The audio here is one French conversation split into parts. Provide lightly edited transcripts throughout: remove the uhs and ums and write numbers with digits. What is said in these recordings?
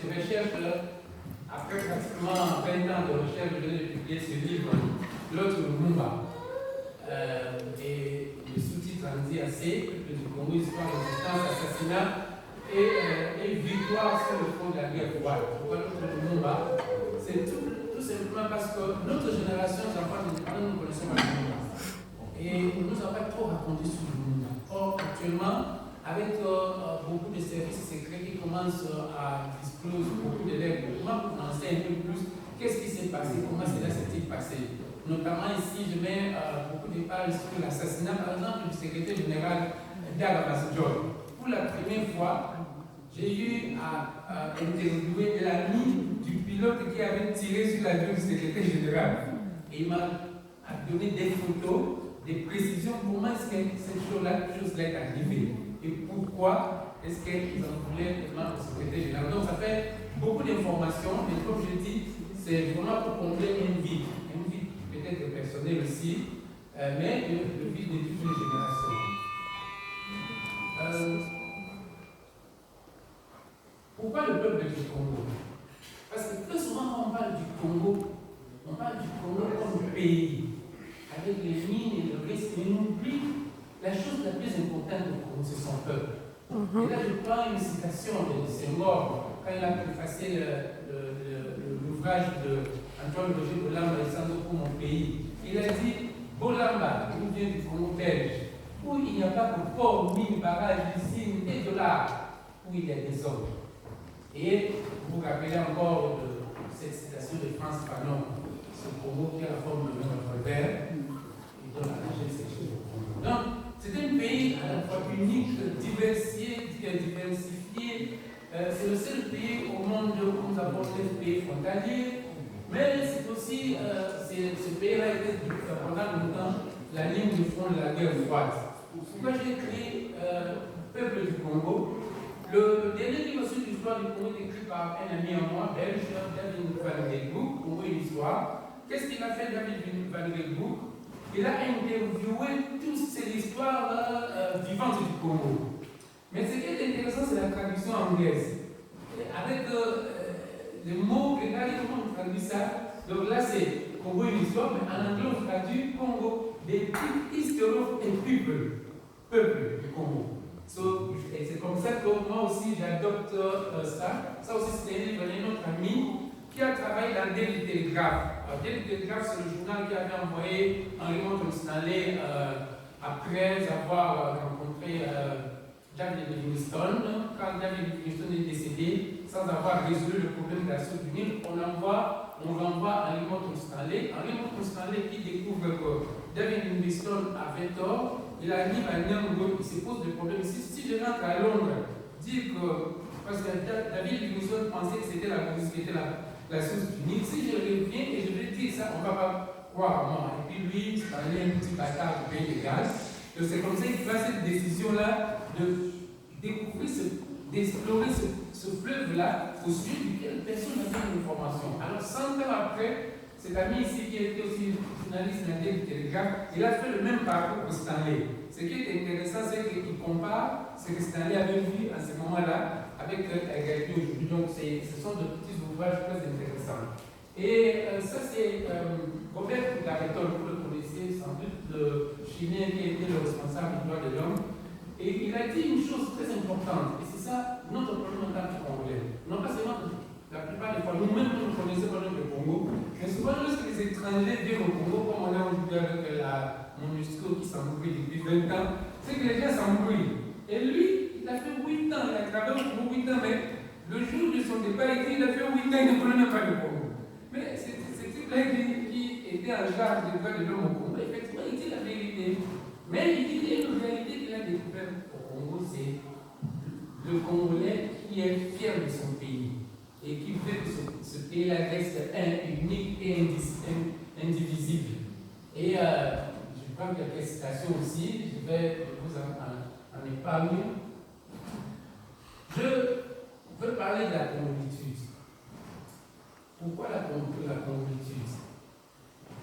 ces recherches, après pratiquement 20 ans de recherche, je venais de publier ce livre, L'autre Lumumba. Et le sous-titre en dit assez, Peuple du Congo, histoire, résistance, assassinat et victoire sur le front de la guerre froide. Pourquoi l'autre Lumumba? C'est tout simplement parce que notre génération, les enfants indépendants, nous connaissons pas le Lumumba. Et on ne nous a pas trop raconté sur le Lumumba. Or, actuellement, avec beaucoup de services secrets qui commencent à disclose beaucoup de règles, comment vous pensez un peu plus qu'est-ce qui s'est passé, comment cela s'est-il passé? Notamment ici, je mets beaucoup de pages sur l'assassinat, par exemple, du secrétaire général d'Agabas John. Pour la première fois, j'ai eu à interviewer l'ami du pilote qui avait tiré sur l'avion du secrétaire général. Et il m'a donné des photos, des précisions, comment est-ce que cette chose-là est arrivée et pourquoi est-ce qu'ils en voulaient vraiment au secrétaire général. Donc ça fait beaucoup d'informations, mais comme je dis, c'est vraiment pour combler une vie peut-être personnelle aussi, mais le vide de toute une génération. Pourquoi le peuple du Congo? Parce que très souvent quand on parle du Congo comme pays, avec les mines et le reste, mais on oublie la chose la plus importante au Congo, c'est son peuple. Et là, je prends une citation de Senghor, quand il a préfacé l'ouvrage d'Antoine Roger Bolamba et Sando pour mon pays. Il a dit Bolamba, qui vient du Congo belge, où il n'y a pas de port, mine, barrage, usine et dollars, où il y a des hommes. Et vous vous rappelez encore de cette citation de France Fanon, ce Congo qui a la forme de notre revolver, et dont la nage c'est chez le Congo. Donc, c'est un pays à la fois unique, diversifié. C'est le seul pays au monde où nous avons 9 pays frontaliers, mais c'est aussi, ce pays-là a été pendant longtemps la ligne de front de la guerre froide. Pourquoi j'ai écrit Peuple du Congo? Le dernier livre sur l'histoire du Congo est écrit par un ami à moi, belge, David Van Riebeeck, Congo et l'histoire. Qu'est-ce qu'il a fait, David Van Riebeeck? Il a interviewé toute cette histoire vivante du Congo. Mais ce qui est intéressant, c'est la traduction anglaise. Avec les mots, regardez comment on traduit ça. Donc là, c'est Congo et l'histoire, mais en anglais, on traduit Congo, des history of a people, peuple du Congo. Et c'est comme ça que moi aussi, j'adopte ça. Ça aussi, c'était un livre d'un autre ami qui a travaillé dans Daily Telegraph. Daily Telegraph, c'est le journal qui avait envoyé Henry Morton Stanley après avoir rencontré David Livingstone. Quand David Livingstone est décédé, sans avoir résolu le problème de la source du Nil, on renvoie Henry Morton Stanley. Henry Morton Stanley qui découvre que David Livingstone avait tort, il arrive à Nyangwe, il se pose des problèmes. Si je rentre à Londres, dire que, parce que David Livingstone pensait que c'était la Russie qui était la source du Nil, si je reviens et je vais dire ça, on ne va pas croire à moi. Et puis lui, Stanley, un petit bâtard du pays légal. Donc c'est comme ça qu'il fait cette décision-là de découvrir, d'explorer ce fleuve-là au sud duquel personne n'a fait d'information. Alors 100 ans après, cet ami ici qui était aussi journaliste dans Daily Telegraph, il a fait le même parcours que Stanley. Ce qui est intéressant, c'est qu'il compare ce que Stanley avait vu à ce moment-là avec l'égalité aujourd'hui. Donc ce sont de petits ouvrages très intéressants. Et ça c'est Robert Garetol, vous le connaissez sans doute, le Chilien qui était le responsable des droits de l'homme. Et il a dit une chose très importante, et c'est ça notre problème en tant que Congolais. Non pas seulement la plupart des fois, nous-mêmes nous connaissons pas le Congo, mais souvent lorsque les étrangers viennent au Congo, comme on a aujourd'hui avec la MONUSCO qui s'embrouille depuis 20 ans, c'est que les gens s'embrouillent. Et lui, il a fait 8 ans, il a travaillé pour 8 ans, mais le jour de son départ, il a fait 8 ans, il ne connaît même pas le Congo. Mais c'est type-là qui était en charge des droits de l'homme au Congo, effectivement, il dit la vérité. Mais il dit qu'il y a une réalité qu'il a découverte au Congo, c'est le Congolais qui est fier de son pays et qui veut que ce pays-là reste unique et indivisible. Et je prends quelques citations aussi, je vais vous en épargner. Je veux parler de la congolitude. Pourquoi la congolitude?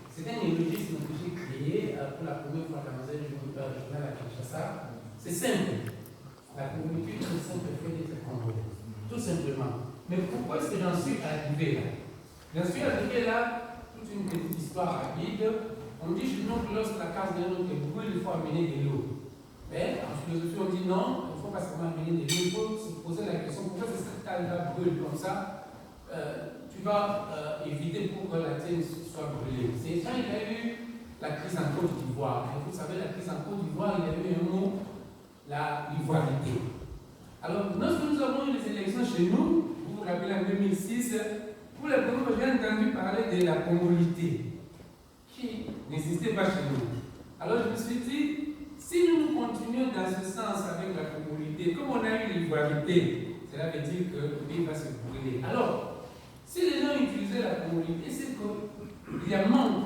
C'est un néologisme que j'ai créé pour la première fois dans un journal à Kinshasa. C'est simple. La congolitude, c'est simple fait d'être congolais. tout simplement. Mais pourquoi est-ce que j'en suis arrivé là? J'en suis arrivé là, toute une petite histoire rapide. On dit chez nous que lorsque la case de l'eau brûle, il faut amener de l'eau. Mais en philosophie, on dit non, il ne faut pas seulement amener de l'eau, il faut se poser la question pourquoi cette case-là brûle comme ça. Tu vas éviter pour que la tienne soit brûlée. C'est quand il y a eu la crise en Côte d'Ivoire. Et vous savez, la crise en Côte d'Ivoire, il y a eu un mot, l'ivoirité. Alors, lorsque nous avons eu les élections chez nous, vous vous rappelez en 2006, pour la première fois, j'ai entendu parler de la congolité, qui n'existait pas chez nous. Alors, je me suis dit, si nous continuons dans ce sens avec la congolité, comme on a eu l'ivoirité, cela veut dire que le pays va se brûler. Alors, si les gens utilisaient la congolité, c'est qu'il y a un manque.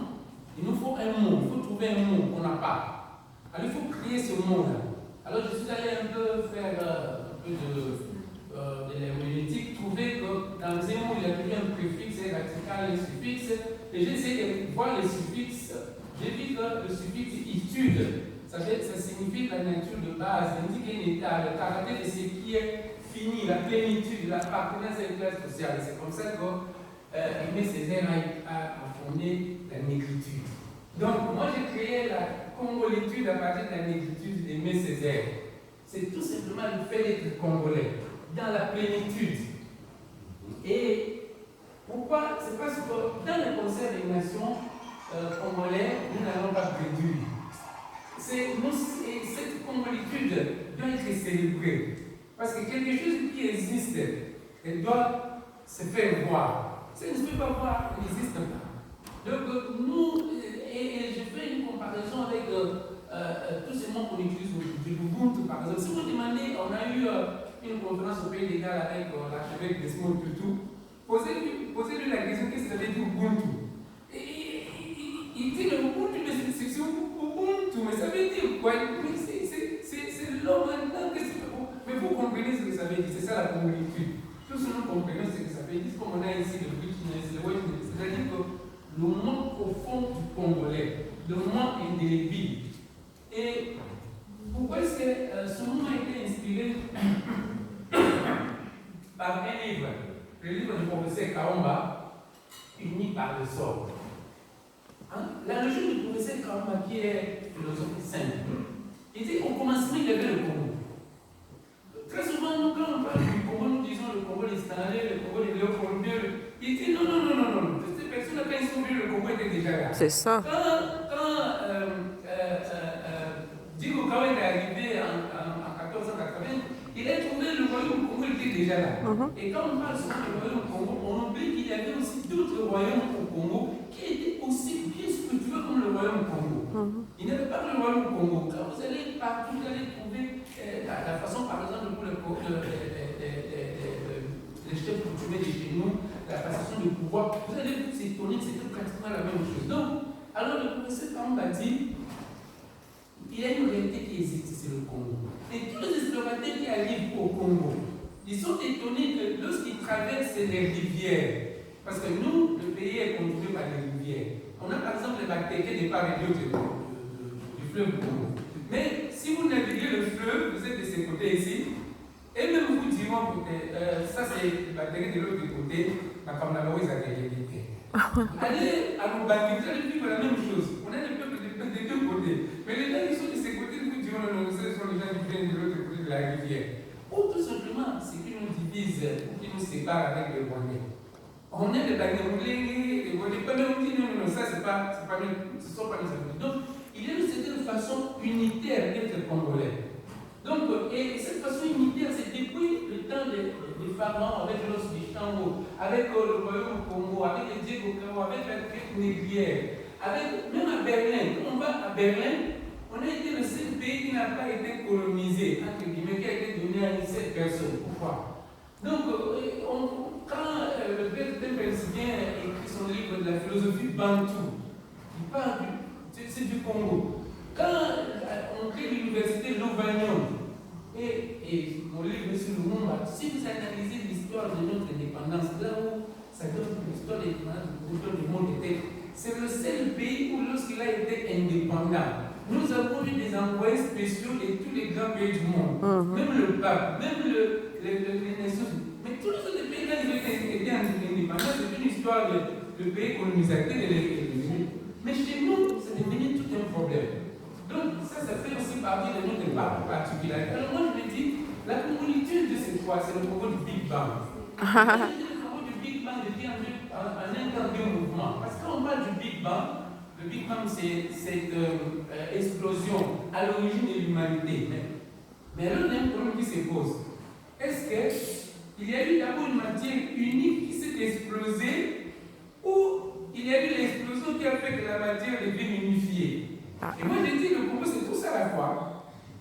Il nous faut un mot, il faut trouver un mot qu'on n'a pas. Alors, il faut créer ce mot-là. Alors, je suis allé un peu faire un peu de l'herméneutique, trouver que dans un mot, il y a toujours un préfixe, un radical, un suffixe. Et j'ai essayé de voir les suffixes. J'ai vu que le suffixe itude, ça signifie la nature de base, indique un état, le caractère de ce qui est fini, la plénitude, l'appartenance à une classe sociale. C'est comme ça que Aimé Césaire a fondé la négritude. Donc, moi, j'ai créé la congolitude à partir de la négritude d'Aimé Césaire. C'est tout simplement le fait d'être congolais, dans la plénitude. Et pourquoi? C'est parce que dans le concert des nations congolais, nous n'allons pas réduire. Cette congolitude doit être célébrée. Parce que quelque chose qui existe, elle doit se faire voir. Ça ne se peut pas voir, elle n'existe pas. Donc, nous, et je fais une comparaison avec tous ces mots qu'on utilise aujourd'hui. Ubuntu, par exemple. Si vous demandez, on a eu une conférence au Pays des Galles avec l'archevêque Desmond Tutu, posez-lui la question qu'est-ce que ça veut dire Ubuntu. Et il dit le Ubuntu, mais c'est Ubuntu, mais ça veut dire quoi? C'est l'homme maintenant, qu'est-ce que mais vous comprenez ce que ça veut dire, c'est ça la congolitude. Tous nous comprenons ce que ça veut dire, comme on a ici le Richness, le Westness, c'est-à-dire que le monde profond du Congolais, le monde indélébile. Et pourquoi est-ce que ce monde a été inspiré par un livre, le livre du professeur Kaomba, Uni par le sort. La logique du professeur Kaomba, qui est philosophie simple, il dit au commencement, il y avait le Congo. Très souvent, nous, quand on parle du Congo, nous disons le Congo des Stanley, le Congo des Léopoldeux. Il dit non. Ces personnes, quand ils sont venus, le Congo était déjà là. C'est ça. Quand Djigo Kawa est arrivé en 1480, il a trouvé le royaume Congo était déjà là. Et quand on parle souvent du royaume Congo, on oublie qu'il y avait aussi d'autres royaumes au Congo qui étaient aussi bien structurés comme le royaume Congo. Il n'y avait pas que le royaume Congo. Quand vous allez partout, vous allez trouver la façon, par exemple, pour les chefs coutumiers de chez nous, la façon de pouvoir, vous allez vous étonner que c'était pratiquement la même chose. Donc, alors le professeur Kamba dit, il y a une réalité qui existe sur le Congo. Et tous les explorateurs qui arrivent au Congo, ils sont étonnés que lorsqu'ils traversent les rivières, parce que nous, le pays est contrôlé par les rivières. On a par exemple les bactéries des départ et d'autres du fleuve Congo. Mais si vous naviguez le fleuve, vous êtes de ce côté ici, et même vous diront que ça c'est les bactéries de l'autre côté, comme la Loïse a gagné. Allez à Moubangi, vous allez vivre la même chose. On a des peuples des deux côtés. Mais les gens qui sont de ce côté, vous diront non, ce sont les gens qui viennent de l'autre côté de la rivière. Ou tout simplement, ce qui nous divise, ou qui nous sépare avec les Rwandais. On est des Bangladesh, des Rwandais, mais on dit non, ça c'est pas nous, ce ne sont pas nos amis. Donc, il y a une certaine façon unitaire d'être congolais. Donc, et cette façon unitaire, c'est depuis le temps des pharaons, avec l'os du Chango, avec le royaume Congo, avec les Diego Kao, avec la traite négrière, même à Berlin. Quand on va à Berlin, on a été le seul pays qui n'a pas été colonisé, entre guillemets, qui a été donné à une seule personne. Pourquoi? Donc, quand le père Persien écrit son livre de la philosophie Bantou, il parle c'est du Congo. Quand on crée l'université Louvagnon, et mon livre sur le monde, si vous analysez l'histoire de notre indépendance, là où ça donne l'histoire de l'indépendance du monde était, c'est le seul pays où lorsqu'il a été indépendant, nous avons eu des envoyés spéciaux de tous les grands pays du monde, même le pape, même les nations. Mais tous les autres pays, quand ils étaient indépendants, c'est une histoire de pays colonisateurs et les devenus. Mais chez nous, c'est devenu tout un problème. Donc, ça fait aussi partie de notre particularité. Alors, moi, je me dis, la communauté de ces trois, c'est le Congo du Big Bang. Le Congo du Big Bang devient un interdit mouvement. Parce que quand on parle du Big Bang, le Big Bang, c'est cette explosion à l'origine de l'humanité. Mais là, il y a un problème qui se pose. Est-ce qu'il y a eu d'abord une matière unique qui s'est explosée ou il y a eu l'explosion qui a fait que la matière devient unifiée? Et moi, je dis que le Congo, c'est tout ça à la fois.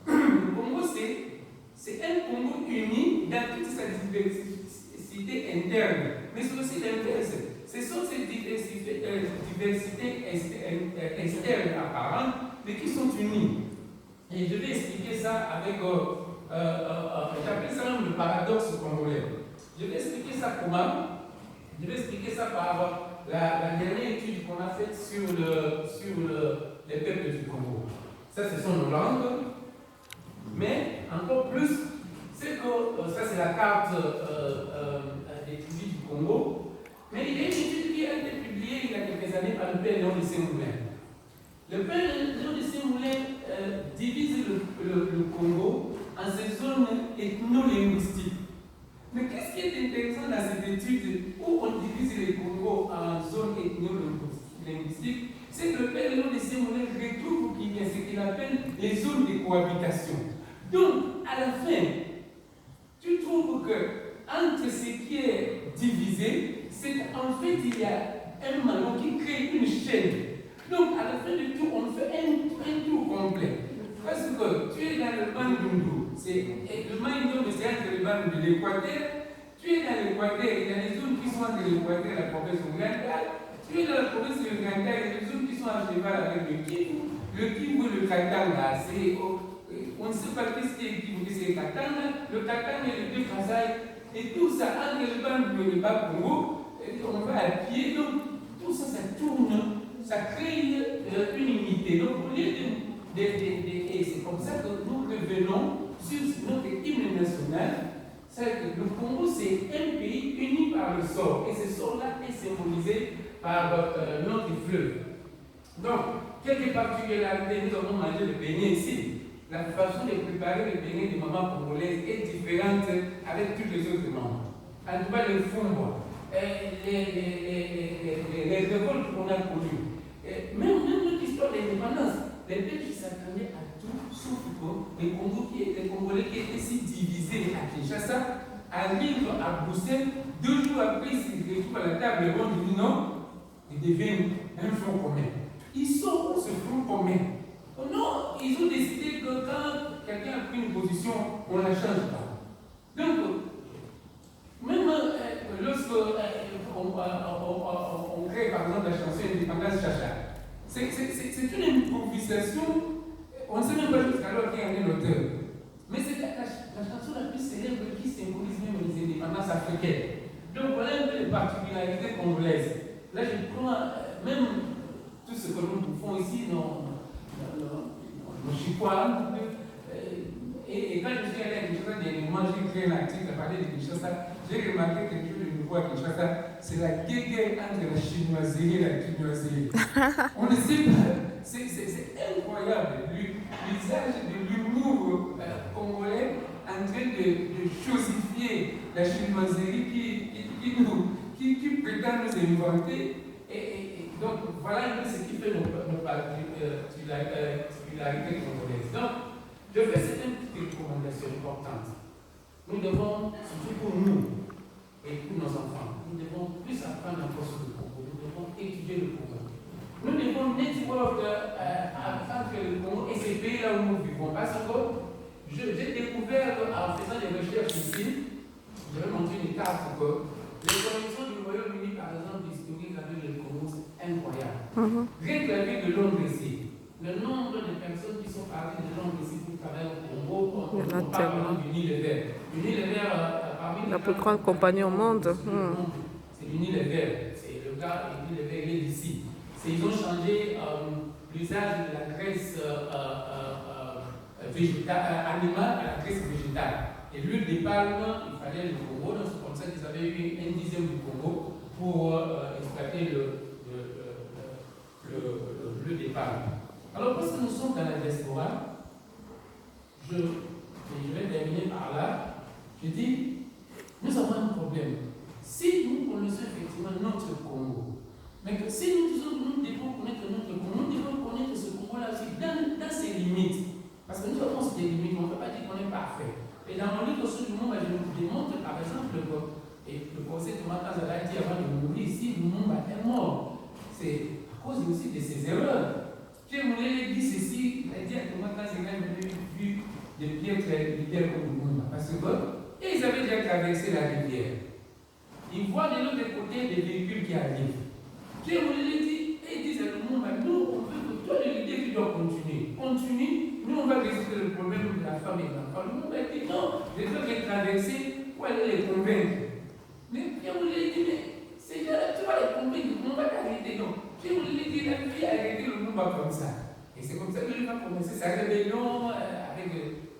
Le Congo, c'est un Congo uni dans toute sa diversité interne, mais c'est aussi l'inverse. Ce sont ces diversités externes apparentes, mais qui sont unies. Et je vais expliquer ça avec, j'appelle ça même le paradoxe congolais. Je vais expliquer ça comment? Je vais expliquer ça par la dernière étude qu'on a faite sur les peuples du Congo. Ça, ce sont nos langues, mais encore plus, c'est que ça, c'est la carte des tribus du Congo. Mais il y a une étude qui a été publiée il y a quelques années par le père Léon de Saint-Moulin. Le père Léon de Saint-Moulin divise le Congo en ces zones ethno-linguistiques. Mais qu'est-ce qui est intéressant dans cette étude où on divise le Congo en zones ethno-linguistiques, c'est que le père Léon de Saint-Moulin retrouve ce qu'il appelle les zones de cohabitation. Donc, à la fin, tu trouves que entre ce qui est divisé, c'est qu'en fait, il y a un maillon qui crée une chaîne. Donc, à la fin du tour, on fait un tour complet. Parce que tu es dans le Bandundu, le Bandundu, c'est entre le Bandundu de l'Équateur. Tu es dans l'Équateur, il y a des zones qui sont entre l'Équateur et la province orientale. Tu es dans la province orientale, il y a des zones qui sont à cheval avec le Kivu. Le Kivu et le Katanga, on ne sait pas qu'est-ce qui est Kivu, c'est le Katanga. Le Katanga et le deux Kasaï. Et tout ça, entre le Bandundu et le Bas-Congo, on va à pied. Donc, tout ça, ça tourne. Ça crée une unité. Donc, au lieu et c'est comme ça que nous revenons sur notre hymne national. C'est que le Congo, c'est un pays uni par le sort. Et ce sort-là est symbolisé par notre fleuve. Donc, quelques particularités, nous avons mangé le beignet ici. La façon de préparer le beignet de maman congolaise est différente avec tous les autres membres. En tout cas, le fumbo, les révoltes qu'on a connues. Même notre histoire d'indépendance, les Belges s'attendaient à tout, sauf que les Congolais qui étaient si divisés à Kinshasa arrivent à Bruxelles, 2 jours après, ils se retrouvent à la table et vont dire non, ils deviennent un front commun. Ils sont où ce front commun? Non, ils ont décidé que quand quelqu'un a pris une position, on ne la change pas. Donc, même lorsque on crée par exemple la chanson Indépendance Chacha, c'est une improvisation, on ne sait même pas jusqu'alors qui en est l'auteur. Mais c'est la chanson la plus célèbre qui symbolise même les indépendances africaines. Donc voilà un peu les particularités congolaises. Là je prends même tout ce que nous bouffons ici, nos chipois, et quand je suis allé à Kinshasa, j'ai créé un article à parler de Kinshasa, j'ai remarqué quelque chose de nouveau à Kinshasa, c'est la guerre entre la chinoiserie et la quinoiserie. On ne sait pas, c'est incroyable, l'usage de l'humour congolais en train de chosifier la chinoiserie qui prétend nous inventer. Et donc voilà un peu ce qui fait nos particularités congolaises. Donc, je fais certaines petites recommandations importantes. Nous devons, surtout pour nous et pour nos enfants, nous devons plus apprendre encore sur le Congo. Nous devons étudier le Congo. Nous devons network entre le Congo et ces pays-là où nous vivons. Parce que j'ai découvert en faisant des recherches ici, je vais montrer une carte que les connexions du Royaume-Uni, par exemple, historique avec le Congo, c'est incroyable. Rien que la ville de Londres ici, le nombre de personnes qui sont parties de Londres ici pour travailler au Congo, on parle du Unilever. Unilever, parmi la plus grande compagnie au monde. C'est Unilever. C'est le gars, Unilever, il est d'ici. Ils ont changé l'usage de la graisse animale à la graisse végétale. Et l'huile de palme, il fallait le Congo, donc c'est comme ça qu'ils avaient eu 1/10 du Congo pour exploiter l'huile de palme. Alors, parce que nous sommes dans la diaspora, je vais terminer par là, je dis, nous avons un problème. Si nous connaissons effectivement notre Congo, mais que si nous disons que nous devons connaître notre Congo, nous devons connaître ce Congo-là aussi dans ses limites. Parce que nous avons des limites, on ne peut pas dire qu'on est parfait. Et dans mon livre sur le monde, je vous démontre par exemple le conseil de Makazala a dit avant de mourir ici, Lumumba est mort. C'est à cause aussi de ses erreurs. J'ai voulu dire ceci, il a dit à Makazala, il avait vu des pierres comme Lumumba. Parce que ils avaient déjà traversé la rivière. Ils voient de l'autre côté des véhicules qui arrivent. J'ai voulu dire, et ils disent à Lumumba, nous, on veut que toi, l'idée qui doit continuer. Continue, nous, on va résoudre le problème de la femme et de l'enfant. Lumumba a dit, non, je veux les traverser pour aller les convaincre. Mais j'ai voulu dire, mais ces gens-là, tu vas les convaincre, on va t'arrêter. Donc, j'ai voulu dire, la vie a arrêté Lumumba comme ça. Et c'est comme ça qu'il va commencer sa rébellion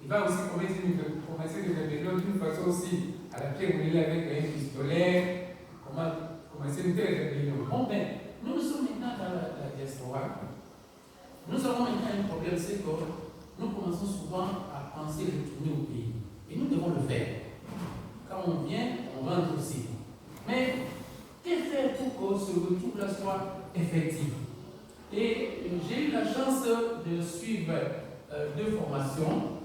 il va aussi commencer des rébellions d'une façon aussi à la pierre brûlée avec un pistolet. Commencer une telle rébellion. Bon, ben, nous sommes maintenant dans la diaspora. Nous avons maintenant un problème, c'est que nous commençons souvent à penser retourner au pays. Et nous devons le faire. Quand on vient, on rentre aussi. Mais, que faire pour que ce retour-là soit effectif? Et j'ai eu la chance de suivre 2 formations.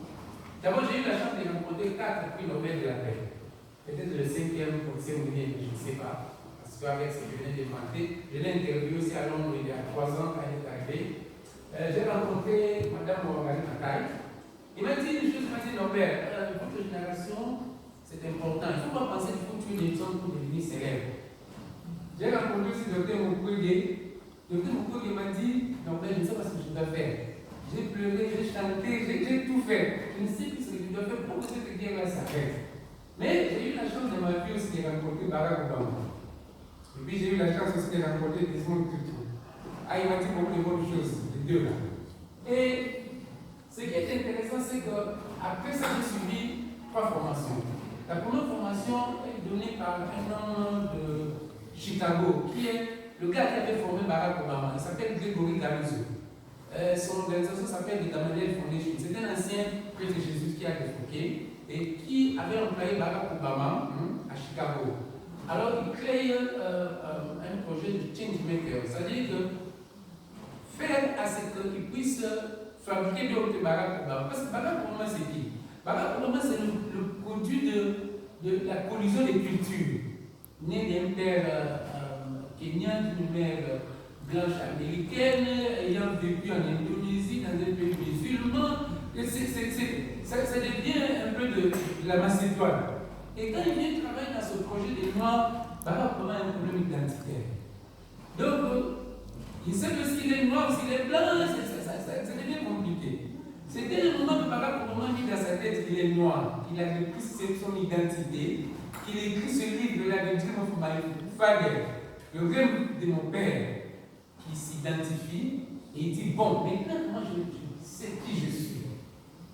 D'abord, j'ai eu la chance de rencontrer 4 prix Nobel de la paix. Peut-être le 5e pour Sémounier, je ne sais pas. Parce qu'avec ce que je viens de demander, je l'ai interviewé aussi à Londres il y a 3 ans quand elle est arrivée. J'ai rencontré Mme Morgane Matai. Il m'a dit une chose, il m'a dit, Norbert, votre génération, c'est important. Il ne faut pas penser qu'il faut tuer des gens pour devenir célèbres. J'ai rencontré aussi Dr Mukwege. Dr Mukwege m'a dit, Norbert, je ne sais pas ce que je dois faire. J'ai pleuré, j'ai chanté, j'ai tout fait. Je ne sais plus ce que je dois faire pour que cette guerre-là s'arrête. Mais j'ai eu la chance de ma vie aussi de rencontrer Barack Obama. Et puis j'ai eu la chance aussi de rencontrer Desmond Tutu. Ah, il m'a dit beaucoup de bonnes choses, les 2 là. Et ce qui est intéressant, c'est qu'après ça, j'ai suivi 3 formations. La première formation est donnée par un homme de Chicago, qui est le gars qui avait formé Barack Obama. Il s'appelle Gregory Caruso. Son organisation s'appelle The Gamaliel Foundation. C'est un ancien prêtre de Jésus qui a défroqué et qui avait employé Barack Obama à Chicago. Alors, il crée un projet de change maker, c'est-à-dire que faire à ce qu'il puisse fabriquer d'autres Barack Obama. Parce que Barack Obama, c'est qui? Barack Obama, c'est le produit de la collision des cultures. Né d'un père kenyan, d'une mère blanche américaine, ayant vécu en Indonésie, dans un pays musulman, ça devient un peu de la Macédoine. Et quand il vient travailler dans ce projet des Noirs, Barack Obama a un problème identitaire. Donc, il sait que s'il est noir, s'il est blanc, ça devient compliqué. C'était le moment que Barack Obama a mis dans sa tête qu'il est noir, qu'il a repris son identité, qu'il écrit ce livre-là, The Dream of My Father, le rêve de mon père, qui s'identifie et il dit, bon, maintenant, moi je sais qui je suis.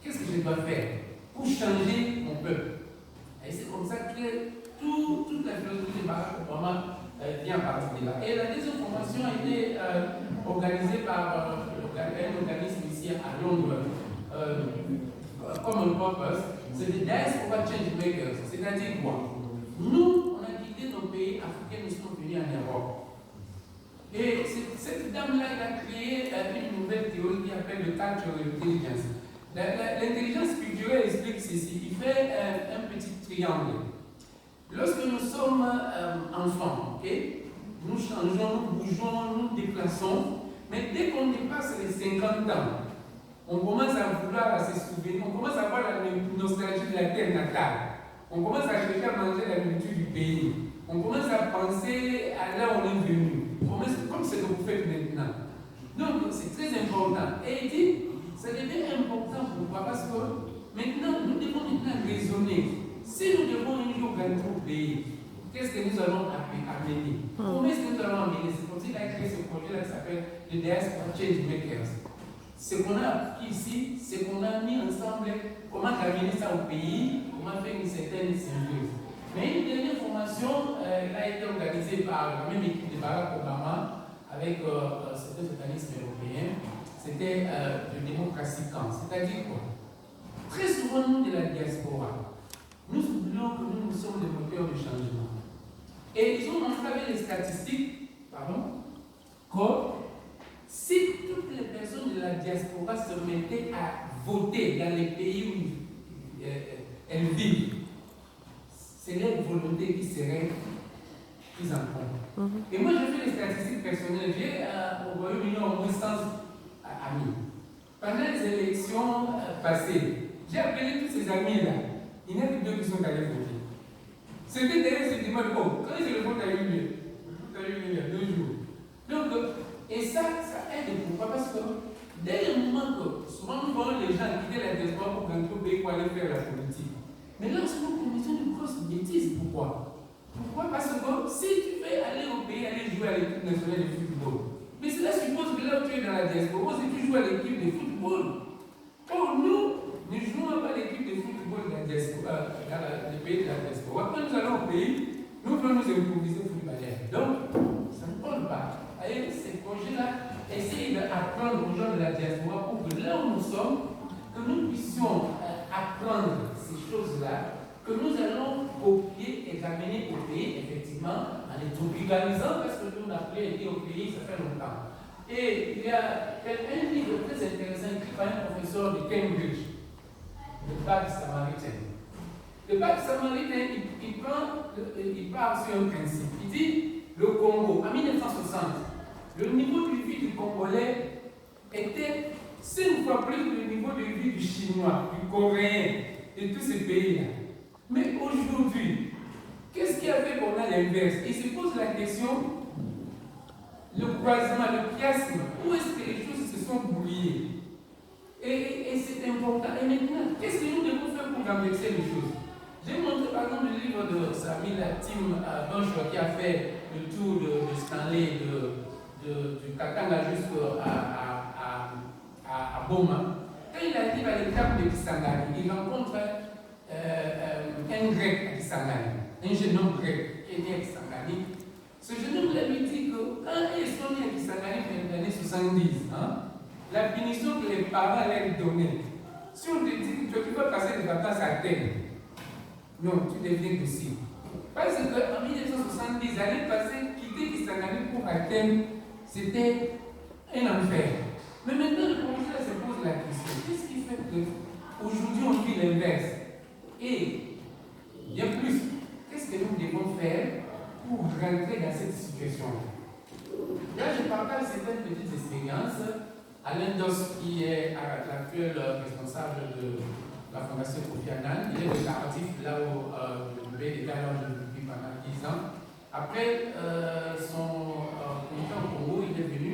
Qu'est-ce que je dois faire pour changer mon peuple? Et c'est comme ça que toute la philosophie de Barack Obama vient partir de là. Et la deuxième formation a été organisée par un organisme ici à Londres, Common Purpose, c'est le Diaspora Change Makers. C'est-à-dire quoi? Nous, on a quitté nos pays africains, nous sommes venus en Europe. Et cette dame-là, elle a créé une nouvelle théorie qui appelle le Cultural Intelligence. L'intelligence culturelle explique ceci. Il fait un petit triangle. Lorsque nous sommes enfants, okay, nous changeons, nous bougeons, nous déplaçons, mais dès qu'on dépasse les 50 ans, on commence à vouloir se souvenir, on commence à avoir la nostalgie de la terre natale, on commence à chercher à manger la nourriture du pays, on commence à penser à là où on est venu, comme ce que vous faites maintenant. Donc c'est très important. Et il dit, ça devient important pourquoi? Parce que maintenant, nous devons maintenant raisonner. Si nous devons un jour gagner au pays, qu'est-ce que nous allons amener? Comment est-ce que nous allons amener? C'est comme s'il a créé ce projet-là qui s'appelle le Diaspora Change Makers. Ce qu'on a appris ici, c'est qu'on a mis ensemble comment amener ça au pays, on m'a fait une certaine symbiose. Mais une dernière formation, elle a été organisée par la même équipe de Barack Obama avec certains organismes européens. C'était de démocratie camp. C'est-à-dire quoi? Très souvent, nous de la diaspora, nous oublions que nous sommes des moteurs de changement. Et ils ont montré avec les statistiques, que si toutes les personnes de la diaspora se mettaient à voter dans les pays où elles vivent, c'est leur volonté qui serait prise en compte. Et moi, j'ai fait les statistiques personnelles. J'ai au Royaume-Uni au moins 100 amis. Pendant les élections passées, j'ai appelé tous ces amis-là. Il n'y a que 2 qui sont allés voter. C'était derrière ce débat de quand est-ce que le vote a eu lieu? Il y a 2 jours. Donc, et ça aide. Pourquoi? Parce que dès le moment que souvent nous voyons les gens quitter la diaspora pour rentrer au pays pour aller faire la politique. Mais lorsque nous commettons une grosse bêtise, pourquoi? Parce que si tu veux aller au pays, aller jouer à l'équipe nationale de football, mais cela suppose que là où tu es dans la diaspora, si tu joues à l'équipe de football. Or, nous ne jouons pas à l'équipe de football dans les pays de la diaspora. Quand nous allons au pays, nous voulons nous improviser footballeurs. Donc, ça ne colle pas. Avec ces projets-là, essayez d'apprendre aux gens de la diaspora pour que là où nous sommes, que nous puissions apprendre ces choses-là, que nous allons copier et amener au pays, effectivement, en les tropicalisant, parce que nous n'avons plus été au pays, ça fait longtemps. Et il y a un livre très intéressant écrit par un professeur de Cambridge, le Bac Samaritain. Le Bac Samaritain, il part sur un principe. Il dit, le Congo, en 1960, le niveau de vie du Congolais était 5 fois plus que le niveau de vie du Chinois, du Coréen, de tous ces pays-là. Mais aujourd'hui, qu'est-ce qui a fait qu'on a l'inverse? Il se pose la question, le croisement, le chiasme, où est-ce que les choses se sont brouillées? Et c'est important. Et maintenant, qu'est-ce que nous devons faire pour renverser les choses? J'ai montré par exemple le livre de Sami Tim Bonjour qui a fait le tour de Stanley, du Katanga jusqu'à Boma. Quand il arrive à l'étape de Kisangani, il rencontre un grec à Kisangani, un jeune homme grec qui est né à Kisangani. Ce jeune homme lui dit que quand ils sont nés à Kisangani dans les années 70, la punition que les parents leur donnaient, si on te dit que tu vas passer des vacances à Athènes, non, tu deviens possible. Parce qu'en 1970, aller passer, quitter Kisangani pour Athènes, c'était un enfer. Mais maintenant, le professeur se pose la question, qu'est-ce qui fait qu'aujourd'hui on vit l'inverse? Et, bien plus, qu'est-ce que nous devons faire pour rentrer dans cette situation-là? Là, je partage certaines petites expériences. Alain Dos, qui est l'actuel responsable de la Fondation Kofi Annan, il est de Cardiff, là où le bébé était là depuis pendant 10 ans. Après son comité au Congo, il est venu.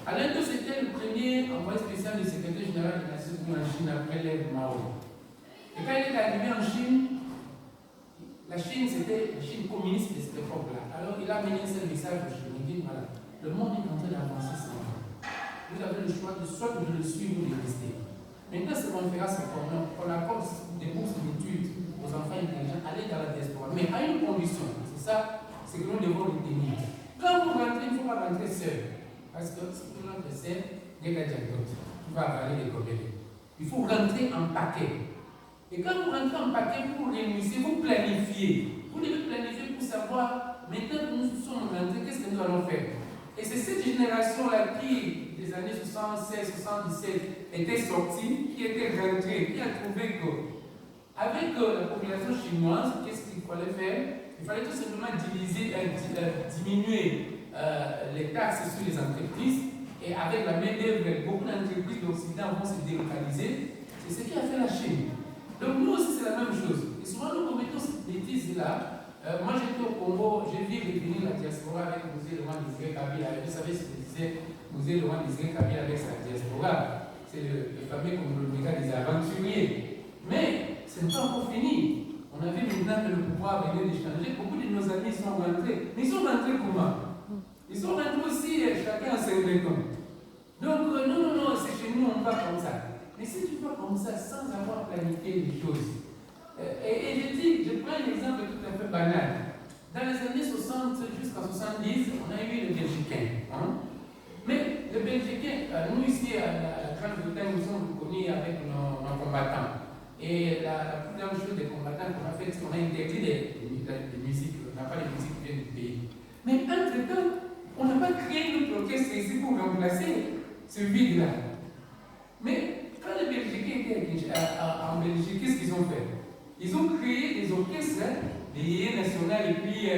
Alain Dos était le premier envoyé spécial du secrétaire général des Nations Unies en Chine après l'ère Mao. Et quand il est arrivé en Chine, la Chine c'était la Chine communiste de cette époque-là. Alors il a amené un seul message aux Chine. Il dit voilà, le monde est en train d'avancer sans vous. Vous avez le choix de soit de le suivre ou de rester. Maintenant, ce qu'on fera, c'est qu'on accorde des bourses d'études aux enfants intelligents, aller dans la diaspora. Mais à une condition, c'est ça, c'est que nous devons retenir. Quand vous rentrez, il ne faut pas rentrer seul. Parce que si vous rentrez seul, tu vas avaler les gobelets. Il faut rentrer en paquet. Et quand vous rentrez en paquet pour réunir, vous planifiez. Vous devez planifier pour savoir, maintenant que nous sommes rentrés, qu'est-ce que nous allons faire? Et c'est cette génération-là qui, des années 76, 77, était sortie, qui était rentrée, qui a trouvé que, avec la population chinoise, qu'est-ce qu'il fallait faire? Il fallait tout simplement diminuer les taxes sur les entreprises. Et avec la main-d'œuvre, beaucoup d'entreprises d'Occident vont se délocaliser. C'est ce qui a fait la Chine. Donc nous aussi, c'est la même chose. Et souvent, nous commettons cette bêtise-là. Moi, j'étais au Congo, j'ai vu revenir la diaspora avec Musée Laurent Désiré Kabila. Vous savez ce que disait Musée Laurent Désiré Kabila avec sa diaspora. C'est le fameux conglomérat des aventuriers. Mais ce n'est pas encore fini. On a vu maintenant que le pouvoir venait de changer. Beaucoup de nos amis sont rentrés. Mais ils sont rentrés comment? Ils sont rentrés aussi, chacun à 50 ans. Donc, non, c'est chez nous, on va comme ça. Mais si tu vas comme ça, sans avoir planifié les choses, Et je prends un exemple tout à fait banal. Dans les années 60 jusqu'à 70, on a eu le Belgicain. Hein? Mais le Belgicain, nous ici à la Grande-Bretagne, nous sommes connus avec nos combattants. Et la plus grande chose des combattants qu'on a fait, c'est qu'on a intégré des musiques. On n'a pas les musiques qui viennent du pays. Mais entre-temps, on n'a pas créé une orchestre ici pour remplacer ce vide-là. Mais quand les Belgicains étaient en Belgique, qu'est-ce qu'ils ont fait? Ils ont créé des orchestres, des yéyés nationales et puis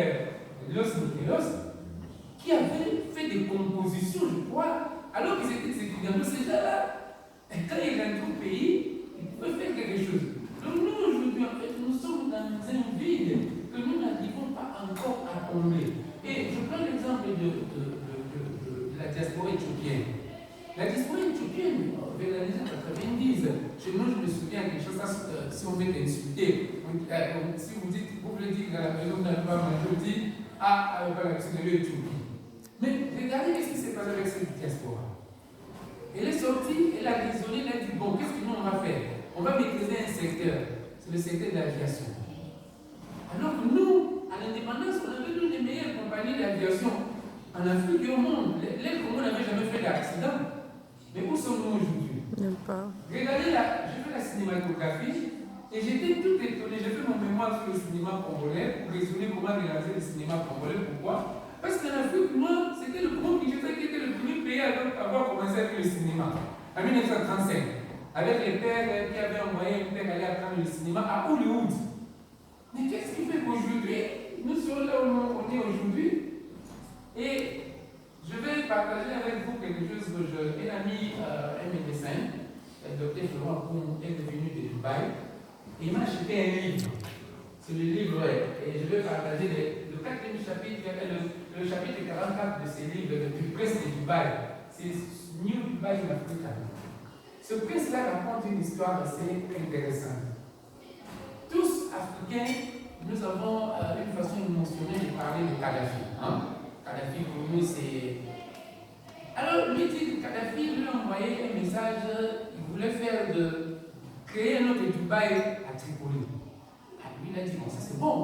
Los Niquelos, qui avaient fait des compositions, je crois, alors qu'ils étaient des étudiants. Donc ces gens-là, quand ils rentrent au pays, ils pouvaient faire quelque chose. Donc nous, aujourd'hui, en fait, nous sommes dans un vide que nous n'arrivons pas encore à combler. Et je prends l'exemple de la diaspora éthiopienne. La diaspora éthiopienne, vers les années 90, chez nous, je me souviens quelque chose, si on veut t'insulter, si vous voulez dire que dans la maison, vous n'avez pas mangé, vous dites, ah, voilà, c'est de l'Éthiopie. Mais regardez ce qui s'est passé avec cette diaspora. Elle est sortie, elle a raisonné, elle a dit, bon, qu'est-ce que nous on va faire? On va maîtriser un secteur, c'est le secteur de l'aviation. Alors que nous, à l'indépendance, on avait l'une des meilleures compagnies d'aviation en Afrique et au monde. Les Congo n'avaient jamais fait d'accident. Mais où sommes-nous aujourd'hui? Regardez là, j'ai fait la cinématographie et j'étais tout étonné. J'ai fait mon mémoire sur le cinéma congolais pour raisonner comment réaliser le cinéma congolais. Pourquoi? Parce qu'en Afrique, moi, c'était le Congo qui était le premier pays à avoir commencé à faire le cinéma en 1935. Avec les pères qui avaient envoyé un père aller apprendre le cinéma à Hollywood. Mais qu'est-ce qui fait qu'aujourd'hui, nous sommes là où on est aujourd'hui? Et je vais partager avec vous quelque chose que un ami, un médecin, le docteur Florent Koum, est venu de Dubaï, et il m'a acheté un livre. C'est le livre, et je vais partager le quatrième chapitre, le chapitre 44 de ce livre, du prince de Dubaï. C'est New Dubai in Africa. Ce prince-là raconte une histoire assez intéressante. Tous africains, nous avons une façon émotionnelle de parler de Kadhafi. Hein? Kadhafi, pour nous, c'est. Alors, lui dit que Kadhafi lui a envoyé un message, il voulait créer un autre Dubaï à Tripoli. Lui, il a dit, bon, ça c'est bon.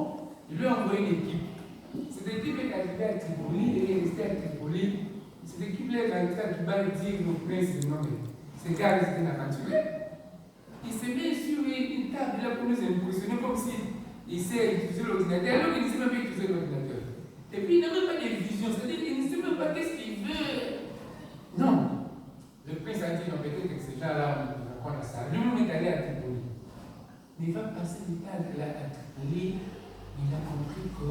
Il lui a envoyé une équipe. Cette équipe est arrivée à Tripoli, et est restée à Tripoli. Cette équipe-là est rentrée à Dubaï et dit au prince, non, mais ces gars, ils étaient aventurés. Il s'est mis sur une table là pour nous impressionner comme s'il sait utiliser l'ordinateur, alors qu'il ne sait même pas utiliser l'ordinateur. Et puis il n'a même pas de vision, c'est-à-dire qu'il ne sait même pas qu'est-ce qu'il veut. Non. Le prince a dit, non, peut-être que ces gens-là, on raconte ça. Lui-même est allé à Tripoli. Mais il va passer du cadre là à Tripoli, il a compris que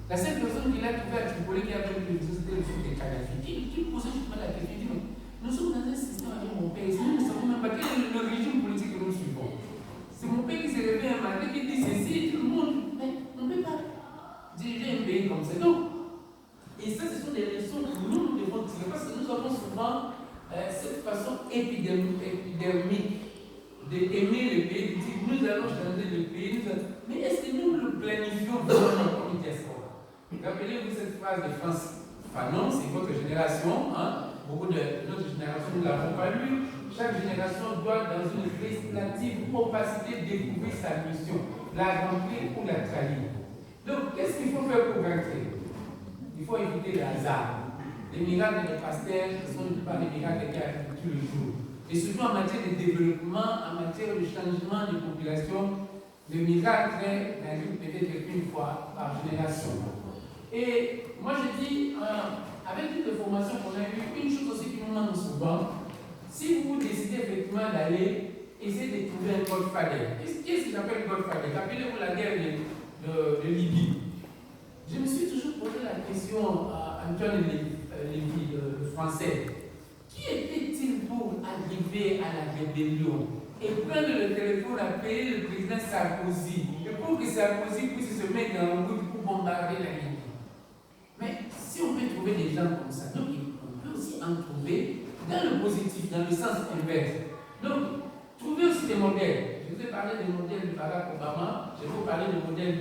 la seule personne qu'il a trouvé à Tripoli qui a pris le vision, c'était le fils de Kadhafi. Qui posait justement la question, il dit, nous sommes dans un système avec mon père, nous ne savons même pas quel est le régime politique que nous suivons. C'est mon père qui s'est réveillé un matin, qui dit ceci, tout le monde, mais on ne peut pas diriger un pays comme ça. Donc, et ça, ce sont des leçons que nous devons tirer, parce que nous avons souvent cette façon épidermique d'aimer le pays, de dire nous allons changer le pays, mais est-ce que nous le planifions vraiment comme une diaspora? Rappelez-vous cette phrase de France Fanon, c'est votre génération, hein? Beaucoup de notre génération, nous ne l'avons pas lu. Chaque génération doit, dans une législative opacité, découvrir sa mission, la remplir ou la trahir. Donc, qu'est-ce qu'il faut faire pour rentrer? Il faut éviter le hasard. Les miracles des pasteurs ne sont pas les miracles qui arrivent tous les jours. Et surtout en matière de développement, en matière de changement de population, le miracle n'arrive peut-être qu'une fois par génération. Et moi je dis, avec toutes les formations qu'on a eues, une chose aussi qui nous manque souvent, si vous décidez effectivement d'aller, essayez de trouver un Godfather. Qu'est-ce que j'appelle Godfather? Rappelez-vous la guerre de Libye. Je me suis toujours posé la question à Antoine Lévy, le français. Qui était-il pour arriver à la rébellion et prendre le téléphone, appeler le président Sarkozy, et pour que Sarkozy puisse se mettre en route pour bombarder la Libye? Mais si on peut trouver des gens comme ça, donc on peut aussi en trouver dans le positif, dans le sens inverse. Donc, trouvez aussi des modèles. Je vous ai parlé des modèles de Barack Obama, je vais vous parler du modèle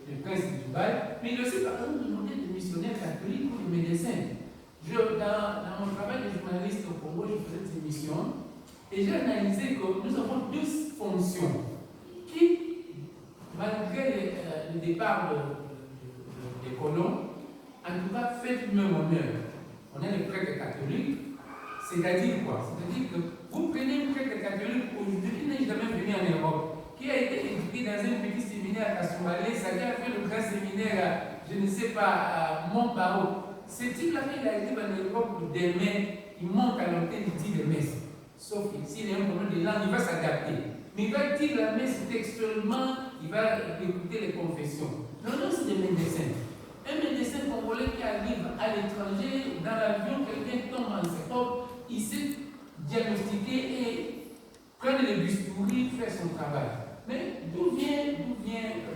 du prince de Dubaï, mais il y a aussi par exemple le modèle de missionnaires catholiques ou de médecins. Dans mon travail de journaliste au Congo, je faisais cette émission et j'ai analysé que nous avons 12 fonctions qui fait tout de même honneur. On est les prêtres catholiques, c'est-à-dire quoi? C'est-à-dire que vous prenez un prêtre catholique aujourd'hui qui n'est jamais venu en Europe, qui a été éduqué dans un petit séminaire à Soumalé, ça qui a fait le grand séminaire à, je ne sais pas, à Montparo. Ce type-là, il a été en Europe demain, il monte à l'antenne, il dit des messes. Sauf que s'il y a un problème de langue, il va s'adapter. Mais il va dire la messe textuellement, il va écouter les confessions. Non, non, c'est des médecins. Un médecin congolais qui arrive à l'étranger, dans l'avion, quelqu'un tombe en septembre, il sait diagnostiquer et prendre le bistouri, faire son travail. Mais d'où vient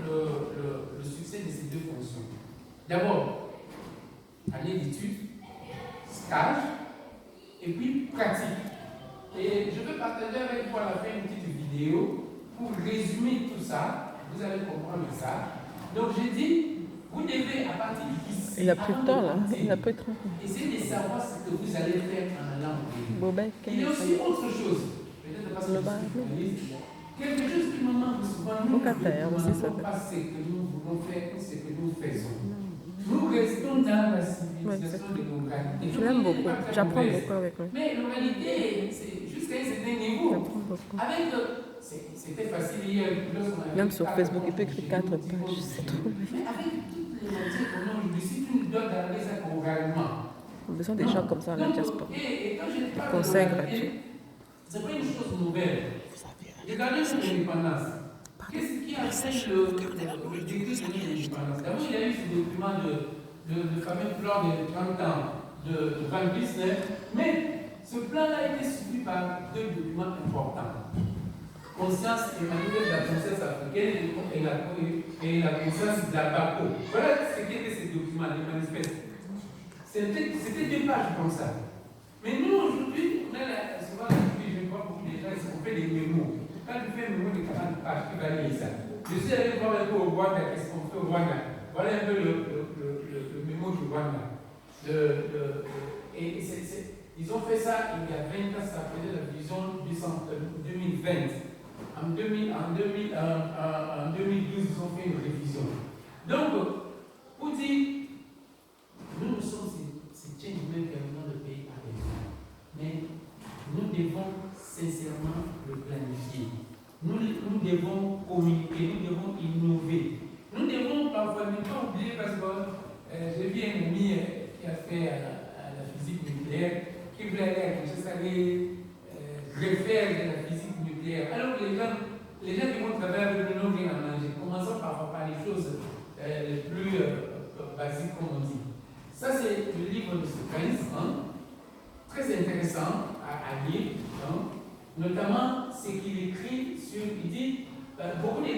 le succès de ces deux fonctions? D'abord, année d'études, stage, et puis pratique. Et je vais partager avec vous à la fin une petite vidéo pour résumer tout ça. Vous allez comprendre ça. Donc j'ai dit, vous devez à partir d'ici, il a pris le temps là, il a pris le temps. Essayez de savoir ce que vous allez faire en langue. Il y a aussi autre chose. Peut-être parce que quelque chose qui me manque souvent, nous ne demandons pas ce que nous voulons faire ou ce que nous faisons. Nous restons dans la civilisation de l'oralité. Je l'aime beaucoup, j'apprends beaucoup avec lui. Mais l'oralité, c'est jusqu'à un certain niveau. Avec, c'était facile hier. Même sur Facebook, il peut écrire 4 pages, c'est trop bien. Mais avec toutes les matières qu'on a aujourd'hui, si tu nous donnes d'arriver ça oralement. On a besoin des gens comme ça à la diaspora. Conseil gratuit. C'est pas une chose nouvelle. Regardez l'indépendance. Qu'est-ce qui a fait le décret de l'indépendance? D'abord, il y a eu ce document de fameux plan de 30 ans de Van Buissner, mais ce plan-là a été suivi par deux documents importants. Conscience et manuel de la conscience africaine et la conscience d'Abaco. Voilà ce qu'étaient ces documents, les manifestes. C'était 2 pages comme ça. Mais nous, aujourd'hui, on a souvent je vois beaucoup de gens, on fait des mémos. Quand tu fais un mémo de 40 pages, tu vas lire ça. Je suis allé voir un peu au Rwanda, qu'est-ce qu'on fait au Rwanda. Voilà un peu le mémo du Rwanda. Ils ont fait ça il y a 20 ans, ça faisait la vision 2020. En 2012, ils ont fait une révision. Donc, pour dire, nous sommes ces changements qui dans le pays à raison. Mais nous devons sincèrement le planifier. Nous devons communiquer, nous devons innover. Nous devons parfois ne pas oublier parce que j'ai vu un ami qui a fait à la physique nucléaire, qui voulait aller à Kinshasa refaire de la physique nucléaire. Alors les gens qui vont travailler avec nous n'ont rien à manger. Commençons parfois par les choses les plus basiques, comme on dit. Ça, c'est le livre de ce prince, très intéressant à lire, notamment ce qu'il écrit sur, il dit, beaucoup de livres